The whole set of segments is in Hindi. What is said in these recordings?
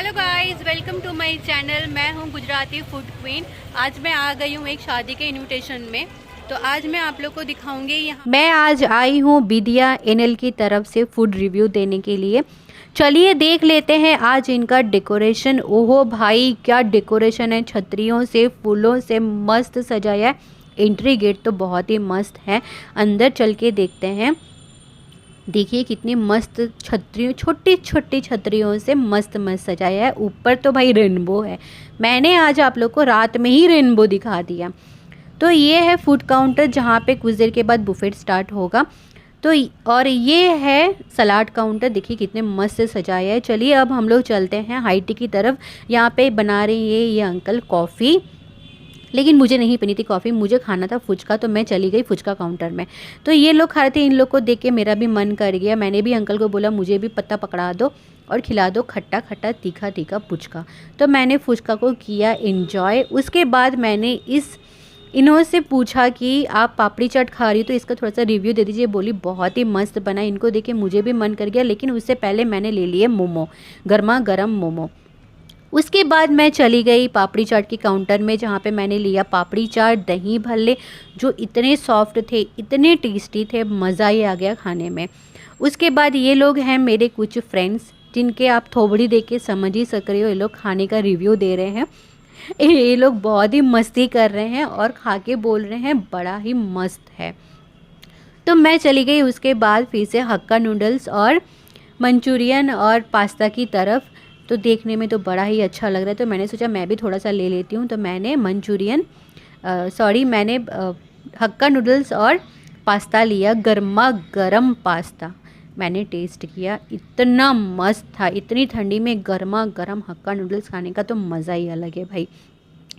Hello guys, welcome to my channel. मैं हूं गुजराती फूड क्वीन। आज मैं आ गई हूं एक शादी के इनविटेशन में। तो आज मैं आप लोग को दिखाऊंगी यहाँ। मैं आज आई हूं बिदिया एनएल की तरफ से फूड रिव्यू देने के लिए। चलिए देख लेते हैं आज इनका डेकोरेशन। ओहो भाई, क्या डेकोरेशन है! छतरियों से, फूलों से मस्त सजाया है। एंट्री गेट तो बहुत ही मस्त है। अंदर चल के देखते हैं। देखिए कितनी मस्त छतरियों, छोटी छोटी छतरियों से मस्त मस्त सजाया है। ऊपर तो भाई रेनबो है। मैंने आज आप लोग को रात में ही रेनबो दिखा दिया। तो ये है फूड काउंटर जहाँ पे कुछ देर के बाद बुफेट स्टार्ट होगा। तो और ये है सलाद काउंटर। देखिए कितने मस्त से सजाया है। चलिए अब हम लोग चलते हैं हाई टी की तरफ। यहाँ पे बना रही है ये अंकल कॉफ़ी, लेकिन मुझे नहीं पीनी थी कॉफ़ी, मुझे खाना था फुचका। तो मैं चली गई फुचका काउंटर में। तो ये लोग खा रहे थे, इन लोग को देख के मेरा भी मन कर गया। मैंने भी अंकल को बोला मुझे भी पत्ता पकड़ा दो और खिला दो खट्टा खट्टा तीखा तीखा फुचका। तो मैंने फुचका को किया एंजॉय। उसके बाद मैंने इन्हों से पूछा कि आप पापड़ी चाट खा रही हो तो इसका थोड़ा सा रिव्यू दे दीजिए। बोली बहुत ही मस्त बना। इनको देख के मुझे भी मन कर गया, लेकिन उससे पहले मैंने ले लिए मोमो, गर्मा गर्म मोमो। उसके बाद मैं चली गई पापड़ी चाट की काउंटर में, जहाँ पे मैंने लिया पापड़ी चाट, दही भल्ले, जो इतने सॉफ्ट थे, इतने टेस्टी थे, मज़ा ही आ गया खाने में। उसके बाद ये लोग हैं मेरे कुछ फ्रेंड्स, जिनके आप थोबड़ी देख के समझ ही सक रहे हो। ये लोग खाने का रिव्यू दे रहे हैं। ये लोग बहुत ही मस्ती कर रहे हैं और खा के बोल रहे हैं बड़ा ही मस्त है। तो मैं चली गई उसके बाद फिर से हक्का नूडल्स और मंचूरियन और पास्ता की तरफ। तो देखने में तो बड़ा ही अच्छा लग रहा है, तो मैंने सोचा मैं भी थोड़ा सा ले लेती हूँ। तो मैंने मैंने हक्का नूडल्स और पास्ता लिया, गर्मा गर्म पास्ता। मैंने टेस्ट किया, इतना मस्त था। इतनी ठंडी में गर्मा गर्म हक्का नूडल्स खाने का तो मज़ा ही अलग है भाई।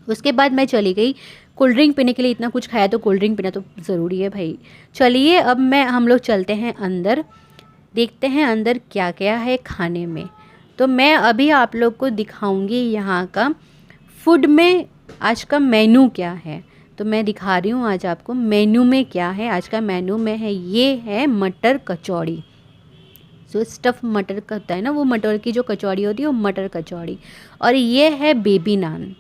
उसके बाद मैं चली गई कोल्ड ड्रिंक पीने के लिए। इतना कुछ खाया तो कोल्ड ड्रिंक पीना तो ज़रूरी है भाई। चलिए अब हम लोग चलते हैं अंदर, देखते हैं अंदर क्या क्या है खाने में। तो मैं अभी आप लोग को दिखाऊंगी यहाँ का फूड में आज का मेनू क्या है। तो मैं दिखा रही हूँ आज आपको मेनू में क्या है। आज का मेनू में है, ये है मटर कचौड़ी। जो स्टफ़ मटर का होता है ना, वो मटर की जो कचौड़ी होती है वो मटर कचौड़ी। और ये है बेबी नान,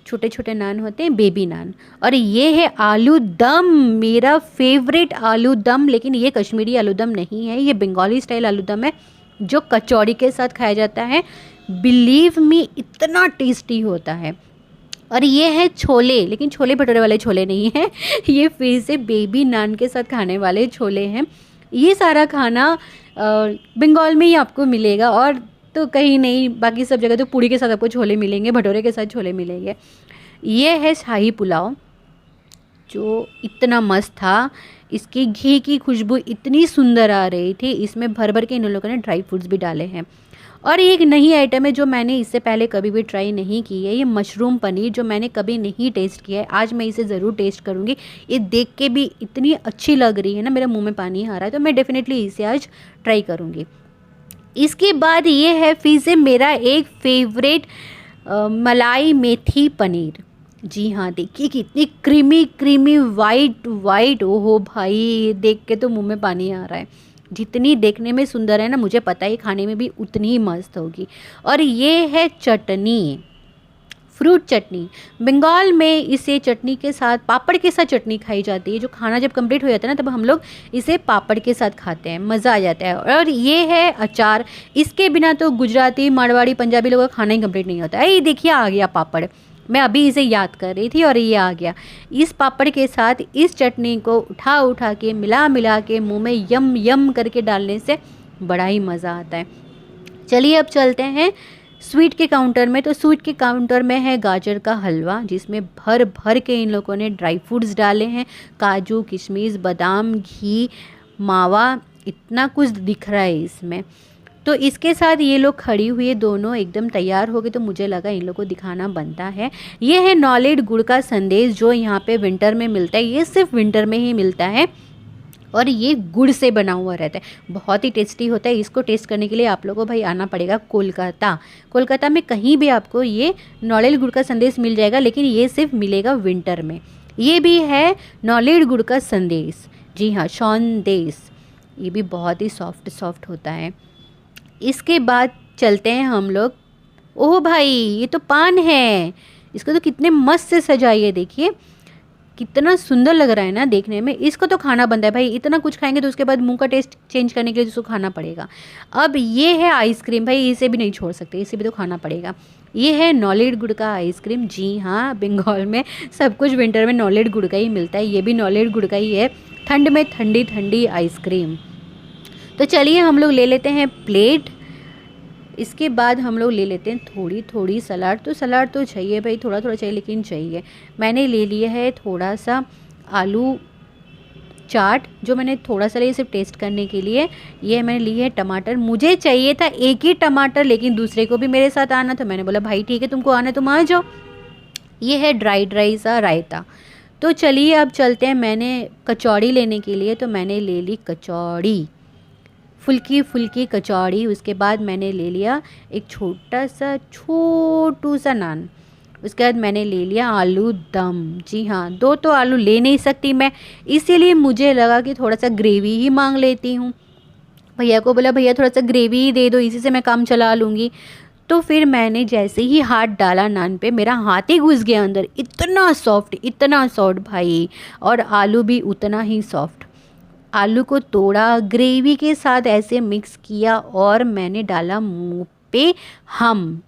छोटे छोटे नान होते हैं, बेबी नान। और ये है आलू दम, मेरा फेवरेट आलू दम। लेकिन ये कश्मीरी आलू दम नहीं है, ये बंगाली स्टाइल आलू दम है, जो कचौड़ी के साथ खाया जाता है। बिलीव मी, इतना टेस्टी होता है। और ये है छोले, लेकिन छोले भटूरे वाले छोले नहीं हैं। ये फिर से बेबी नान के साथ खाने वाले छोले हैं। ये सारा खाना बंगाल में ही आपको मिलेगा, और तो कहीं नहीं। बाकी सब जगह तो पूड़ी के साथ आपको छोले मिलेंगे, भटूरे के साथ छोले मिलेंगे। ये है शाही पुलाव, जो इतना मस्त था। इसकी घी की खुशबू इतनी सुंदर आ रही थी। इसमें भर भर के इन लोगों ने ड्राई फ्रूट्स भी डाले हैं। और एक नई आइटम है जो मैंने इससे पहले कभी भी ट्राई नहीं की है, ये मशरूम पनीर, जो मैंने कभी नहीं टेस्ट किया है। आज मैं इसे ज़रूर टेस्ट करूँगी। ये देख के भी इतनी अच्छी लग रही है ना, मेरे मुंह में पानी आ रहा है। तो मैं डेफिनेटली इसे आज ट्राई करूँगी। इसके बाद ये है फिर से मेरा एक फेवरेट मलाई मेथी पनीर। जी हाँ, देखिए कितनी क्रीमी क्रीमी वाइट वाइट। ओहो भाई, देख के तो मुंह में पानी आ रहा है। जितनी देखने में सुंदर है ना, मुझे पता है खाने में भी उतनी ही मस्त होगी। और ये है चटनी, फ्रूट चटनी। बंगाल में इसे चटनी के साथ, पापड़ के साथ चटनी खाई जाती है। जो खाना जब कंप्लीट हो जाता है ना, तब हम लोग इसे पापड़ के साथ खाते हैं, मज़ा आ जाता है। और ये है अचार। इसके बिना तो गुजराती, मारवाड़ी, पंजाबी लोगों का खाना ही कंप्लीट नहीं होता है। ये देखिए आ गया पापड़, मैं अभी इसे याद कर रही थी और ये आ गया। इस पापड़ के साथ इस चटनी को उठा उठा के, मिला मिला के मुंह में यम यम करके डालने से बड़ा ही मज़ा आता है। चलिए अब चलते हैं स्वीट के काउंटर में। तो स्वीट के काउंटर में है गाजर का हलवा, जिसमें भर भर के इन लोगों ने ड्राई फ्रूट्स डाले हैं, काजू, किशमिश, बादाम, घी, मावा, इतना कुछ दिख रहा है इसमें। तो इसके साथ ये लोग खड़ी हुई दोनों एकदम तैयार हो गए, तो मुझे लगा इन लोग को दिखाना बनता है। ये है नॉलेड गुड़ का संदेश, जो यहाँ पे विंटर में मिलता है। ये सिर्फ विंटर में ही मिलता है और ये गुड़ से बना हुआ रहता है। बहुत ही टेस्टी होता है। इसको टेस्ट करने के लिए आप लोगों को भाई आना पड़ेगा कोलकाता में कहीं भी आपको ये नॉलेड गुड़ का संदेश मिल जाएगा, लेकिन ये सिर्फ मिलेगा विंटर में। ये भी है नॉलेड गुड़ का संदेश, जी हाँ, संदेश। ये भी बहुत ही सॉफ्ट होता है। इसके बाद चलते हैं हम लोग ओह भाई, ये तो पान है, इसको तो कितने मस्त से सजाइए, देखिए कितना सुंदर लग रहा है ना देखने में। इसको तो खाना बनता है भाई, इतना कुछ खाएंगे तो उसके बाद मुंह का टेस्ट चेंज करने के लिए उसको खाना पड़ेगा। अब ये है आइसक्रीम भाई, इसे भी नहीं छोड़ सकते, इसे भी तो खाना पड़ेगा। ये है नॉलेड गुड़ का आइसक्रीम। जी हाँ, बंगाल में सब कुछ विंटर में नॉलेड गुड़ का ही मिलता है, ये भी नॉलेड गुड़ का ही है। ठंड में ठंडी ठंडी आइसक्रीम। तो चलिए हम लोग ले लेते हैं प्लेट। इसके बाद हम लोग ले लेते हैं थोड़ी थोड़ी सलाद। तो सलाद तो चाहिए भाई, थोड़ा थोड़ा चाहिए लेकिन चाहिए। मैंने ले लिया है थोड़ा सा आलू चाट, जो मैंने थोड़ा सा लिया सिर्फ टेस्ट करने के लिए। ये मैंने ली है टमाटर, मुझे चाहिए था एक ही टमाटर लेकिन दूसरे को भी मेरे साथ आना, तो मैंने बोला भाई ठीक है तुमको आना है तुम आ जाओ। ये है ड्राई ड्राई सा रायता। तो चलिए अब चलते हैं, मैंने कचौड़ी लेने के लिए, तो मैंने ले ली कचौड़ी, फुल्की फुल्की कचौड़ी। उसके बाद मैंने ले लिया एक छोटा सा छोटू सा नान। उसके बाद मैंने ले लिया आलू दम। जी हाँ, 2 तो आलू ले नहीं सकती मैं, इसीलिए मुझे लगा कि थोड़ा सा ग्रेवी ही मांग लेती हूँ। भैया को बोला भैया थोड़ा सा ग्रेवी ही दे दो, इसी से मैं काम चला लूँगी। तो फिर मैंने जैसे ही हाथ डाला नान पे, मेरा हाथ ही घुस गया अंदर, इतना सॉफ्ट भाई, और आलू भी उतना ही सॉफ्ट। आलू को तोड़ा, ग्रेवी के साथ ऐसे मिक्स किया और मैंने डाला मुंह पे हम।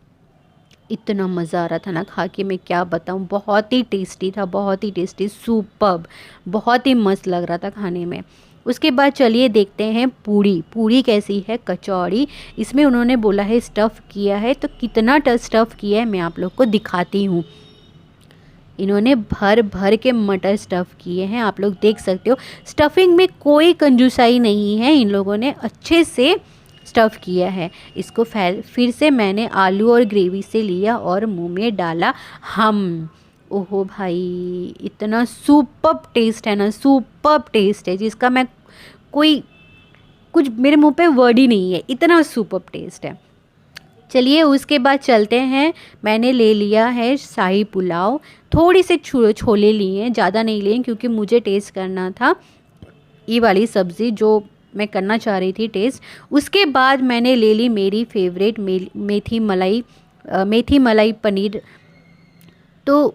इतना मज़ा आ रहा था ना खा के, मैं क्या बताऊँ, बहुत ही टेस्टी था, बहुत ही टेस्टी, सुपर्ब, बहुत ही मस्त लग रहा था खाने में। उसके बाद चलिए देखते हैं पूड़ी कैसी है, कचौड़ी। इसमें उन्होंने बोला है स्टफ़ किया है, तो कितना स्टफ़ किया है मैं आप लोग को दिखाती हूँ। इन्होंने भर भर के मटर स्टफ़ किए हैं, आप लोग देख सकते हो। स्टफिंग में कोई कंजूसाई नहीं है, इन लोगों ने अच्छे से स्टफ़ किया है। इसको फिर से मैंने आलू और ग्रेवी से लिया और मुंह में डाला हम। ओहो भाई, इतना सुपर्ब टेस्ट है ना, सुपर्ब टेस्ट है जिसका मैं कुछ मेरे मुंह पे वर्ड ही नहीं है, इतना सुपर्ब टेस्ट है। चलिए उसके बाद चलते हैं, मैंने ले लिया है शाही पुलाव, थोड़ी से छोले लिए हैं, ज़्यादा नहीं लिए क्योंकि मुझे टेस्ट करना था ये वाली सब्ज़ी जो मैं करना चाह रही थी टेस्ट। उसके बाद मैंने ले ली मेरी फेवरेट मेथी मलाई पनीर। तो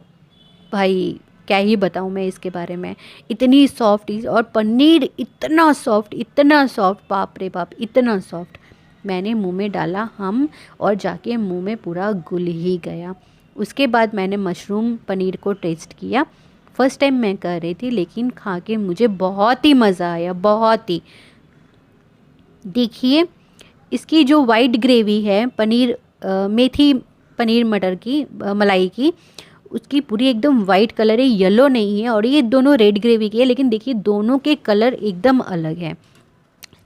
भाई क्या ही बताऊँ मैं इसके बारे में, इतनी सॉफ्ट, और पनीर इतना सॉफ्ट, बाप रे बाप, इतना सॉफ्ट। मैंने मुंह में डाला हम और जाके मुंह में पूरा घुल ही गया। उसके बाद मैंने मशरूम पनीर को टेस्ट किया, फर्स्ट टाइम मैं कर रही थी लेकिन खा के मुझे बहुत ही मज़ा आया, बहुत ही। देखिए इसकी जो वाइट ग्रेवी है पनीर, मेथी पनीर मटर की, मलाई की, उसकी पूरी एकदम वाइट कलर है, येलो नहीं है। और ये दोनों रेड ग्रेवी की है, लेकिन देखिए दोनों के कलर एकदम अलग है।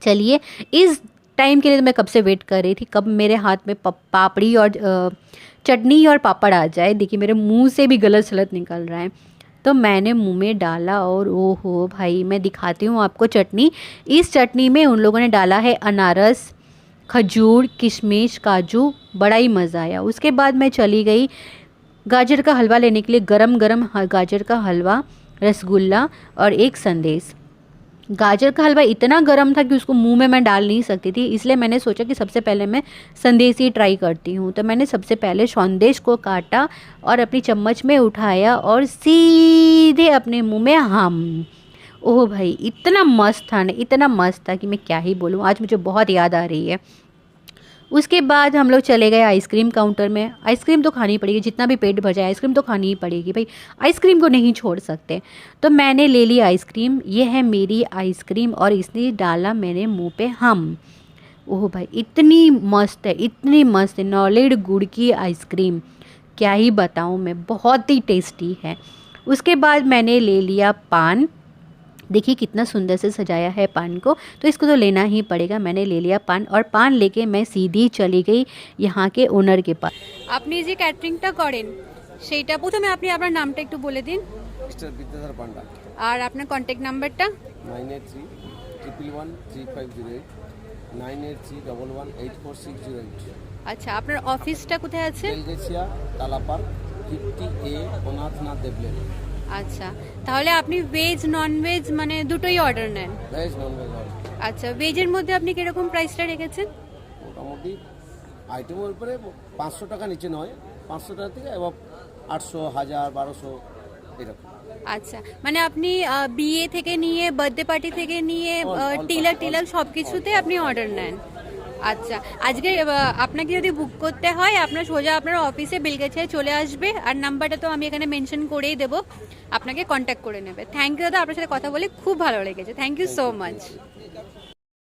चलिए इस टाइम के लिए तो मैं कब से वेट कर रही थी, कब मेरे हाथ में पापड़ी और चटनी और पापड़ आ जाए। देखिए मेरे मुंह से भी गलत सलत निकल रहा है। तो मैंने मुंह में डाला और ओहो भाई, मैं दिखाती हूँ आपको चटनी। इस चटनी में उन लोगों ने डाला है अनारस, खजूर, किशमिश, काजू, बड़ा ही मज़ा आया। उसके बाद मैं चली गई गाजर का हलवा लेने के लिए, गरम गरम गाजर का हलवा, रसगुल्ला और एक संदेश। गाजर का हलवा इतना गर्म था कि उसको मुंह में मैं डाल नहीं सकती थी, इसलिए मैंने सोचा कि सबसे पहले मैं संदेश ही ट्राई करती हूँ। तो मैंने सबसे पहले संदेश को काटा और अपनी चम्मच में उठाया और सीधे अपने मुंह में हम। ओह भाई इतना मस्त था ना, इतना मस्त था कि मैं क्या ही बोलूँ, आज मुझे बहुत याद आ रही है। उसके बाद हम लोग चले गए आइसक्रीम काउंटर में। आइसक्रीम तो खानी पड़ेगी, जितना भी पेट भर जाए आइसक्रीम तो खानी ही पड़ेगी भाई, आइसक्रीम को नहीं छोड़ सकते। तो मैंने ले ली आइसक्रीम, ये है मेरी आइसक्रीम और इसने डाला मेरे मुंह पे हम। ओह भाई इतनी मस्त है, इतनी मस्त है, नॉलेड गुड़ की आइसक्रीम, क्या ही बताऊँ मैं, बहुत ही टेस्टी है। उसके बाद मैंने ले लिया पान, देखिए कितना सुंदर से सजाया है पान को, तो इसको तो लेना ही पड़ेगा। मैंने ले लिया पान और पान लेके मैं सीधी चली गई यहाँ के ओनर के पास। আপনি যে ক্যাটারিংটা করেন সেইটা প্রথমে আপনি আপনার নামটা একটু বলে দিন। মিস্টার বিদ্যাধর পান্ডা। আর আপনার কন্ট্যাক্ট নাম্বারটা? 9831113508 9831184608। আচ্ছা, আপনার অফিসটা কোথায় আছে? বেলগেছিয়া তালাপার্ক 50A অনাথনাথ দেবলেন। আচ্ছা, তাহলে আপনি ভেজ নন ভেজ মানে দুটোই অর্ডার নেন? Veg non veg. আচ্ছা, ভেজের মধ্যে আপনি কিরকম প্রাইসটা রেখেছেন? মোটামুটি আইটেমের উপরে 500 টাকা নিচে নয়, 500 টাকা থেকে এবং 800, 1000, 1200 এরকম। আচ্ছা, মানে আপনি বিয়ে থেকে নিয়ে বার্থডে পার্টি থেকে নিয়ে all Tilak party, Tilak all- সব কিছুতে আপনি অর্ডার নেন। আচ্ছা, আজকে আপনাকে যদি বুক করতে হয় আপনার সোজা আপনার অফিসে বিলগেছিয়ায় চলে আসবে, আর নাম্বারটা তো আমি এখানে মেনশন করেই দেবো, আপনাকে কন্ট্যাক্ট করে নেবে। থ্যাংক ইউ দাদা, আপনার সাথে কথা বলে খুব ভালো লেগেছে। Thank you so much.